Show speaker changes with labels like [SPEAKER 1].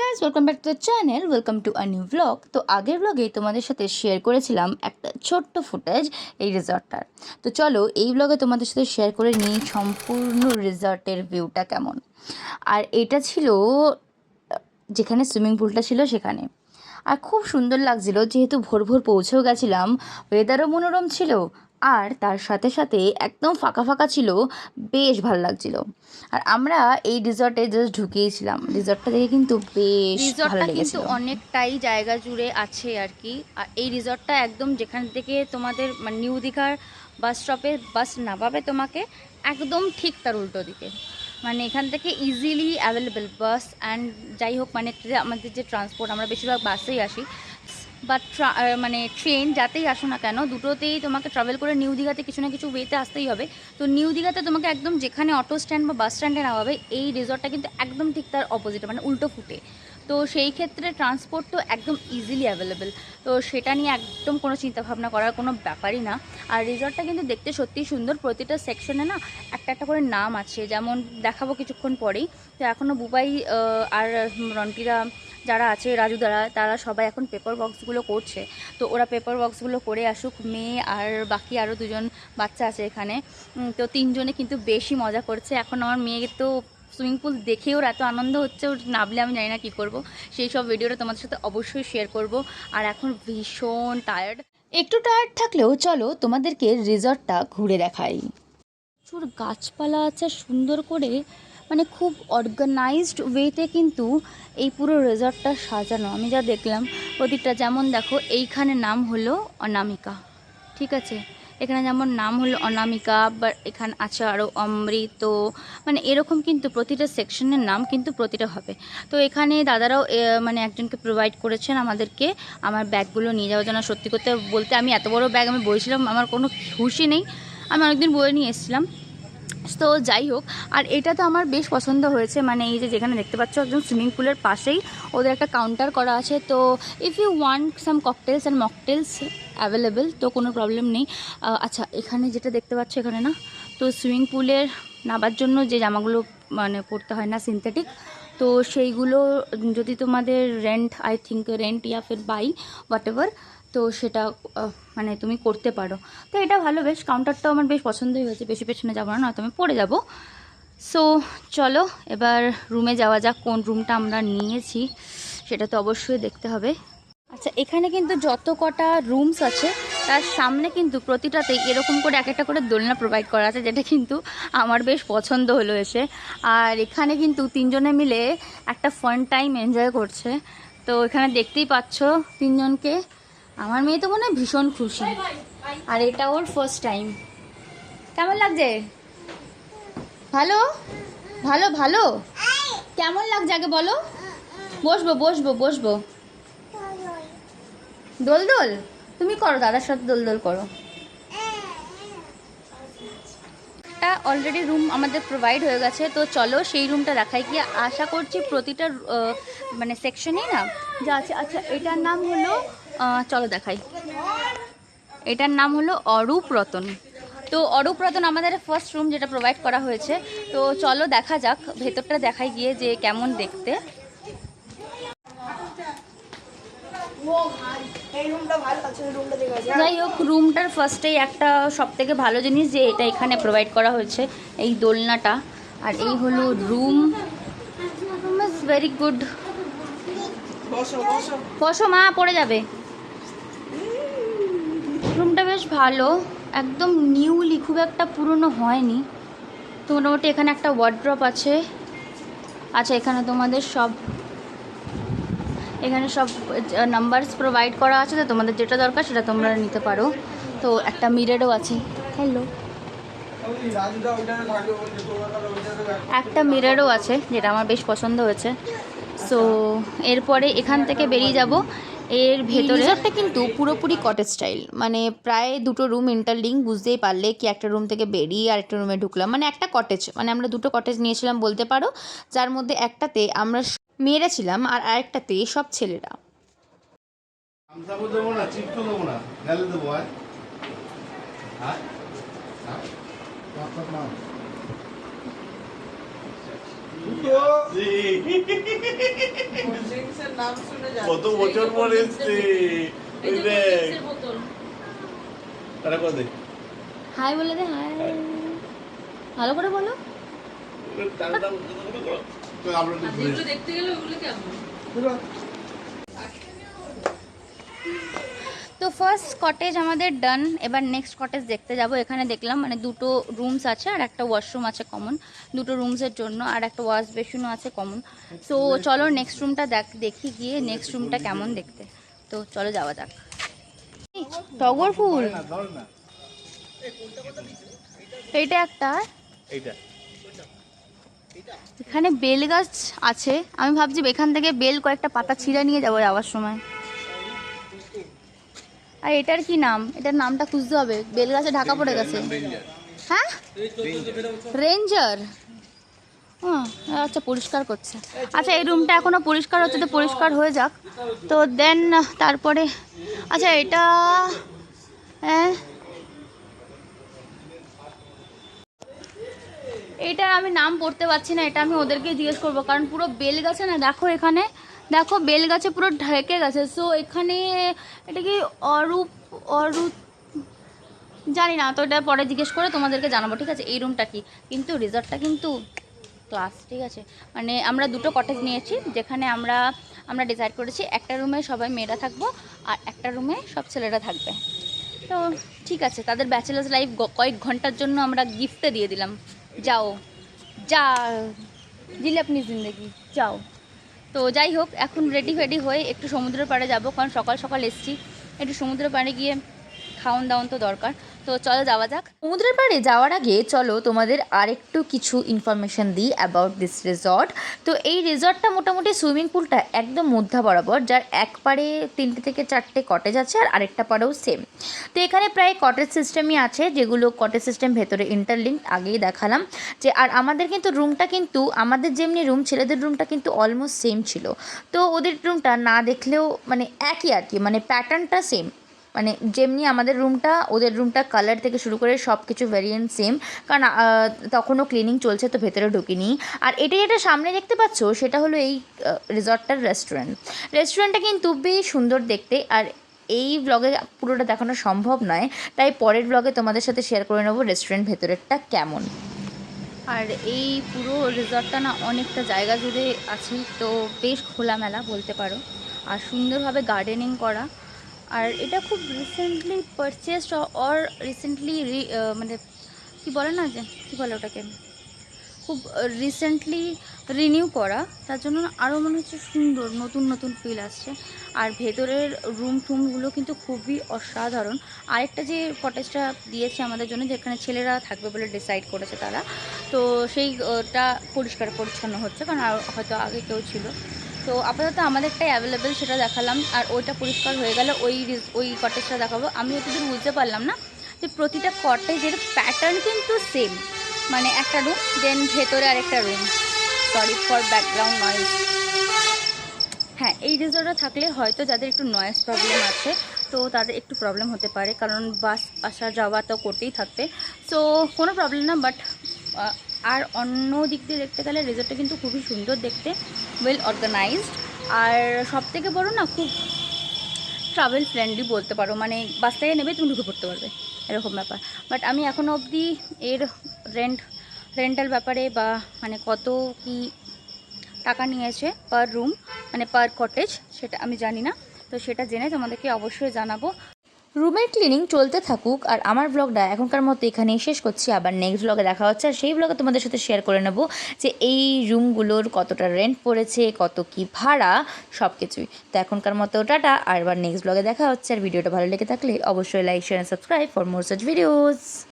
[SPEAKER 1] Guys, welcome back to the channel, welcome to a new blog. তো আগের ব্লগে তোমাদের সাথে শেয়ার করেছিলাম একটা ছোট্ট ফুটেজ এই রিসর্টটার। তো চলো এই ব্লগে তোমাদের সাথে শেয়ার করে নিই সম্পূর্ণ রিসর্টের ভিউটা কেমন। আর এটা ছিল যেখানে সুইমিং পুলটা ছিল সেখানে। আর খুব সুন্দর লাগছিল, যেহেতু ভোর ভোর পৌঁছেও গেছিলাম, ওয়েদারও মনোরম ছিল, আর তার সাথে সাথে একদম ফাঁকা ফাঁকা ছিল, বেশ ভালো লাগছিল। আর আমরা এই রিসর্টে জাস্ট ঢুকিয়েছিলাম, রিসর্টটা দেখে কিন্তু বেশ ভালো লেগেছিল। কিন্তু অনেকটাই জায়গা জুড়ে আছে আর কি। আর এই রিসর্টটা একদম যেখান থেকে তোমাদের মানে নিউ দীঘার বাস স্টপে বাস নামাবে তোমাকে, একদম ঠিক তার উল্টো দিকে। মানে এখান থেকে ইজিলি অ্যাভেলেবেল বাস অ্যান্ড যাই হোক, মানে আমাদের যে ট্রান্সপোর্ট, আমরা বেশিরভাগ বাসেই আসি, বা মানে ট্রেন যাতেই আসো না কেন, দুটোতেই তোমাকে ট্রাভেল করে নিউ দীঘাতে কিছু না কিছু ওয়েতে আসতেই হবে। তো নিউ দীঘাতে তোমাকে একদম যেখানে অটো স্ট্যান্ড বা বাস স্ট্যান্ডে নামাবে, এই রিসর্টটা কিন্তু একদম ঠিক তার অপোজিটে, মানে উল্টো ফুটে। তো সেই ক্ষেত্রে ট্রান্সপোর্ট তো একদম ইজিলি অ্যাভেলেবেল, তো সেটা নিয়ে একদম কোনো চিন্তাভাবনা করার কোনো ব্যাপারই না। আর রিসর্টটা কিন্তু দেখতে সত্যিই সুন্দর, প্রতিটা সেকশনে না একটা একটা করে নাম আছে, যেমন দেখাবো কিছুক্ষণ পরেই। তো এখনও বুবাই আর রন্টিরা যারা আছে, রাজু দ্বারা, তারা সবাই এখন পেপার বক্সগুলো করছে। তো ওরা পেপার বক্সগুলো করে আসুক, মেয়ে আর বাকি আরও দুজন বাচ্চা আছে এখানে। তো তিনজনে কিন্তু বেশি মজা করছে। এখন আমার মেয়ে তো সুইমিং পুল দেখে ওর এত আনন্দ হচ্ছে, ওর নামলে আমি জানি না কী করবো। সেই সব ভিডিওটা তোমাদের সাথে অবশ্যই শেয়ার করব। আর এখন ভীষণ টায়ার্ড, একটু টায়ার্ড থাকলেও চলো তোমাদেরকে রিসর্টটা ঘুরে দেখাই। প্রচুর গাছপালা আছে সুন্দর করে, মানে খুব অর্গানাইজড ওয়েতে কিন্তু এই পুরো রিসর্টটা সাজানো। আমি যা দেখলাম প্রতিটা, যেমন দেখো এইখানে নাম হলো অনামিকা, ঠিক আছে, এখানে যেমন নাম হলো অনামিকা, আবার এখানে আছে আরও অমৃত, মানে এরকম কিন্তু প্রতিটা সেকশনের নাম কিন্তু প্রতিটা হবে। তো এখানে দাদারাও মানে একজনকে প্রোভাইড করেছেন আমাদেরকে আমার ব্যাগগুলো নিয়ে যাওয়ার জন্য। সত্যি করতে বলতে আমি এত বড় ব্যাগ আমি বইছিলাম, আমার কোনো হুঁশই নেই, আমি অনেকদিন বয়ে নিয়ে এসেছিলাম। তো যাই হোক, আর এটা তো আমার বেশ পছন্দ হয়েছে, মানে এই যে যেখানে দেখতে পাচ্ছ একদম সুইমিং পুলের পাশেই ওদের একটা কাউন্টার করা আছে। তো if you want some cocktails and mocktails available, তো কোনো প্রবলেম নেই। আচ্ছা, এখানে যেটা দেখতে পাচ্ছ এখানে না, তো সুইমিং পুলের নামার জন্য যে জামাগুলো মানে পরতে হয় না, সিনথেটিক, তো সেইগুলো যদি তোমাদের রেন্ট, আই থিঙ্ক রেন্ট ইয়া ফির বাই হোয়াট এভার, তো সেটা মানে তুমি করতে পারো। তো এটা ভালো, বেশ কাউন্টারটাও আমার বেশ পছন্দই হয়েছে। বেশি পেছনে যাবো না, নয়তো আমি পড়ে যাব। সো চলো এবার রুমে যাওয়া যাক। কোন রুমটা আমরা নিয়েছি সেটা তো অবশ্যই দেখতে হবে। আচ্ছা, এখানে কিন্তু যত কটা রুমস আছে তার সামনে কিন্তু প্রতিটাতেই এরকম করে এক একটা করে দোলনা প্রোভাইড করা আছে, যেটা কিন্তু আমার বেশ পছন্দ হলো এসে। আর এখানে কিন্তু তিনজনে মিলে একটা ফান টাইম এনজয় করছে। তো এখানে দেখতেই পাচ্ছ তিনজনকে। আমার মেয়ে তো মনে হয় ভীষণ খুশি, আর এটা ওর ফার্স্ট টাইম। কেমন লাগছে? ভালো ভালো ভালো। কেমন লাগছে আগে বলো? বসবো বসবো বসবো। দোল দোল তুমি করো, দাদার সাথে দোল দোল করো। একটা অলরেডি রুম আমাদের প্রোভাইড হয়ে গেছে, তো চলো সেই রুমটা দেখাই গিয়ে। আশা করছি প্রতিটা মানে সেকশনেই না যা আছে। আচ্ছা, এটার নাম হলো চলো দেখাই, এটার নাম হলো অরূপ রতন। তো অরূপ রতন আমাদের ফার্স্ট রুম যেটা প্রোভাইড করা হয়েছে। তো চলো দেখা যাক ভেতরটা দেখাই গিয়ে যে কেমন দেখতে। যাই হোক, রুমটার ফার্স্টেই একটা সব থেকে ভালো জিনিস যে এটা এখানে প্রোভাইড করা হয়েছে, এই দোলনাটা। আর এই হলো রুম, ইজ ভেরি গুড। বসো মা, পড়ে যাবে। রুমটা বেশ ভালো, একদম নিউলি, খুব একটা পুরনো হয়নি। তো মোটামুটি এখানে একটা ওয়ার্ড্রপ আছে। আচ্ছা, এখানে তোমাদের সব নাম্বারস প্রোভাইড করা আছে, তো তোমাদের যেটা দরকার সেটা তোমরা নিতে পারো। তো একটা মিররও আছে, হ্যালো, একটা মিররও আছে যেটা আমার বেশ পছন্দ হয়েছে। সো এরপরে এখান থেকে বেরিয়ে যাব। এর ভেতরে রিসর্টটা কিন্তু পুরোপুরি কটেজ স্টাইল, মানে প্রায় দুটো রুম ইন্টারলিঙ্ক, বুঝতেই পারলে কি একটা রুম থেকে বেরিয়ে আর একটা রুমে ঢুকলাম, মানে একটা কটেজ, মানে আমরা দুটো কটেজ নিয়েছিলাম বলতে পারো, যার মধ্যে একটাতে আমরা মেয়েরা ছিলাম আর আরেকটাতে সব ছেলেরা।
[SPEAKER 2] কত বছর পর এসছে
[SPEAKER 1] হাই বলে দে, হাই ভালো করে বলো।
[SPEAKER 3] দেখতে গেলে ওগুলো কেমন?
[SPEAKER 1] তো ফার্স্ট কটেজ আমাদের ডান। এবার নেক্সট কটেজ দেখতে যাব। এখানে দেখলাম মানে দুটো রুমস আছে আর একটা ওয়াশরুম আছে কমন, দুটো রুমসের জন্য, আর একটা ওয়াশ বেসিনও আছে কমন। সো চলো নেক্সট রুমটা দেখি গিয়ে নেক্সট রুমটা কেমন দেখতে। তো চলো যাওয়া যাক। টগর ফুল এইটা একটা, এখানে বেল গাছ আছে। আমি ভাবছি এখান থেকে বেল কয়েকটা পাতা ছিঁড়ে নিয়ে যাবো যাওয়ার সময়। আর এটার কি নাম? এটার নামটা খুঁজতে হবে, বেল গাছে ঢাকা পড়ে গেছে। হ্যাঁ, রেঞ্জার। আচ্ছা, পরিষ্কার করছে। আচ্ছা, এই রুমটা এখনো পরিষ্কার হচ্ছে, তো পরিষ্কার হয়ে যাক। তো দেন তারপরে আচ্ছা এটা হ্যাঁ, এটা আমি নাম পড়তে পারছি না, এটা আমি ওদেরকে জিজ্ঞেস করবো, কারণ পুরো বেল গাছে না, দেখো এখানে দেখো বেল গাছে পুরো ঢেকে গেছে। সো এখানে এটা কি অরূপ জানি না, তো এটা পরে জিজ্ঞেস করে তোমাদেরকে জানাবো, ঠিক আছে। এই রুমটা কি, কিন্তু রিসর্টটা কিন্তু ক্লাস, ঠিক আছে। মানে আমরা দুটো কটেজ নিয়েছি, যেখানে আমরা ডিসাইড করেছি একটা রুমে সবাই মেয়েরা থাকবো আর একটা রুমে সব ছেলেরা থাকবে। তো ঠিক আছে, তাদের ব্যাচেলার্স লাইফ কয়েক ঘন্টার জন্য আমরা গিফটে দিয়ে দিলাম। যাও যা জিলে আপনি জিন্দগি যাও। তো যাই হোক, এখন রেডি ফেডি হয়ে একটু সমুদ্রের পাড়ে যাব, কারণ সকাল সকাল এসছি, একটু সমুদ্রের পাড়ে গিয়ে খাওয়ান দাওয়ান তো দরকার। তো চলো যাওয়া যাক। সমুদ্রের পাড়ে যাওয়ার আগে চলো তোমাদের আরেকটু কিছু ইনফরমেশান দিই অ্যাবাউট দিস রিসর্ট। তো এই রিসর্টটা মোটামুটি সুইমিং পুলটা একদম মধ্যা বরাবর, যার এক পাড়ে 3টে থেকে 4টে কটেজ আছে আর আরেকটা পাড়েও সেম। তো এখানে প্রায় কটেজ সিস্টেমই আছে, যেগুলো কটেজ সিস্টেম ভেতরে ইন্টারলিঙ্ক, আগেই দেখালাম যে। আর আমাদের কিন্তু রুমটা কিন্তু আমাদের যেমনি রুম, ছেলেদের রুমটা কিন্তু অলমোস্ট সেম ছিল। তো ওদের রুমটা না দেখলেও মানে একই আর কি, মানে প্যাটার্নটা সেম, মানে যেমনি আমাদের রুমটা ওদের রুমটা, কালার থেকে শুরু করে সব কিছু ভ্যারিয়েন্ট সেম। কারণ তখনও ক্লিনিং চলছে, তো ভেতরে ঢুকিনি। আর এটাই যেটা সামনে দেখতে পাচ্ছ সেটা হলো এই রিসর্টটার রেস্টুরেন্টটা কিন্তু বেশ সুন্দর দেখতে। আর এই ব্লগে পুরোটা দেখানো সম্ভব নয়, তাই পরের ব্লগে তোমাদের সাথে শেয়ার করে নেবো রেস্টুরেন্ট ভেতরেরটা কেমন। আর এই পুরো রিসর্টটা না অনেকটা জায়গা জুড়ে আছে, তো বেশ খোলামেলা বলতে পারো, আর সুন্দরভাবে গার্ডেনিং করা। আর এটা খুব রিসেন্টলি পারচেসড অর রিসেন্টলি মানে কী বলে না, যে কী বলে ওটাকে, খুব রিসেন্টলি রিনিউ করা, তার জন্য আরও মনে হচ্ছে সুন্দর, নতুন নতুন ফিল আসছে। আর ভেতরের টুমগুলো কিন্তু খুবই অসাধারণ। আরেকটা যে কটেজটা দিয়েছে আমাদের জন্য, যেখানে ছেলেরা থাকবে বলে ডিসাইড করেছে তারা, তো সেইটা পরিষ্কার পরিচ্ছন্ন হচ্ছে, কারণ হয়তো আগে কেউ ছিল। তো আপাতত আমাদেরটাই অ্যাভেলেবেল, সেটা দেখালাম। আর ওইটা পরিষ্কার হয়ে গেলে ওই কটেজটা দেখাবো। আমি এতদিন বুঝতে পারলাম না যে প্রতিটা কটেজের প্যাটার্ন কিন্তু সেম, মানে একটা রুম দেন ভেতরে আরেকটা room. Sorry for background noise. হ্যাঁ, এই রিসর্টে থাকলে হয়তো যাদের একটু নয়েজ প্রবলেম আছে, তো তাদের একটু প্রবলেম হতে পারে, কারণ বাস আসা যাওয়া তো করতেই থাকবে। সো কোনো প্রবলেম না, বাট আর অন্য দিক দিয়ে দেখতে গেলে রিসর্টটা কিন্তু খুবই সুন্দর দেখতে, ওয়েল অর্গানাইজড। আর সবথেকে বড় না, খুব ট্রাভেল ফ্রেন্ডলি বলতে পারো, মানে বাস থেকে নেবে তুমি ঢুকে পড়তে পারবে, এরকম ব্যাপার। বাট আমি এখনও অবধি এর রেন্টাল ব্যাপারে বা মানে কত কি টাকা নিয়েছে পার রুম, মানে পার কটেজ, সেটা আমি জানি না। তো সেটা জেনে তোমাদেরকে অবশ্যই জানাবো। রুমের ক্লিনিং চলতে থাকুক, আর আমার ব্লগটা এখনকার মতো এখানেই শেষ করছি। আবার নেক্সট ব্লগে দেখা হচ্ছে, আর সেই ব্লগে তোমাদের সাথে শেয়ার করে নেব যে এই রুমগুলোর কতটা রেন্ট পড়েছে, কত কি ভাড়া, সব কিছুই। তো এখনকার মতো টাটা, আর এবার নেক্সট ব্লগে দেখা হচ্ছে। আর ভিডিওটা ভালো লেগে থাকলে অবশ্যই like, share, subscribe for more such videos.